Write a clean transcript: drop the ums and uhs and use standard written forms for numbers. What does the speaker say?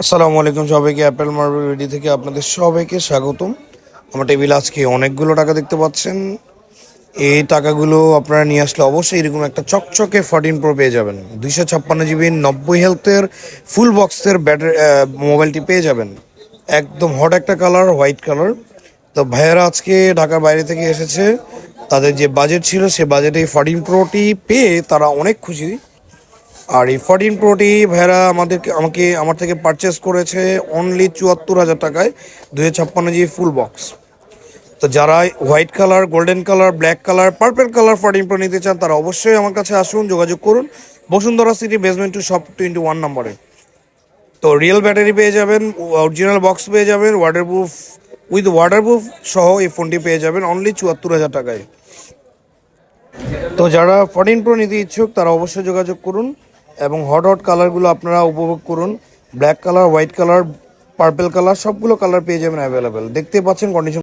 আসসালামু আলাইকুম সবাইকে, অ্যাপেল মার্বেল রেডি থেকে আপনাদের সবাইকে স্বাগতম। আমার টেবিল আজকে অনেকগুলো টাকা দেখতে পাচ্ছেন। এই টাকাগুলো আপনারা নিয়ে আসলে অবশ্যই এরকম একটা চকচকে 14 প্রো পেয়ে যাবেন। 256 জিবি 90 হেলথের ফুল বক্সের ব্যাটারি মোবাইলটি পেয়ে যাবেন। একদম হট একটা কালার, হোয়াইট কালার। তো ভাইয়ারা আজকে ঢাকার বাইরে থেকে এসেছে, তাদের যে বাজেট ছিল সে বাজেটে 14 প্রোটি পেয়ে তারা অনেক খুশি। আর এই 14 প্রোটি ভাইরা আমার থেকে পারচেস করেছে অনলি 74,000 টাকায়, 256 জিবি ফুল বক্স। তো যারা white colour, golden colour, black colour, purple colour 14 pro নিতে চান তারা অবশ্যই আমার কাছে আসুন, যোগাযোগ করুন Basundhara city basement two shop 21 নম্বরে। তো রিয়েল ব্যাটারি পেয়ে যাবেন, অরিজিনাল বক্স পেয়ে যাবেন, ওয়াটারপ্রুফ উইথ ওয়াটারপ্রুফ সহ এই ফোনটি পেয়ে যাবেন অনলি 74,000 টাকায়। তো যারা 14 প্রো নিতে ইচ্ছুক তারা অবশ্যই যোগাযোগ করুন এবং হট হট কালারগুলো আপনারা উপভোগ করুন। Black colour, white colour, purple colour সবগুলো কালার পেয়ে যাবেন অ্যাভেলেবেল। দেখতে পাচ্ছেন কন্ডিশন।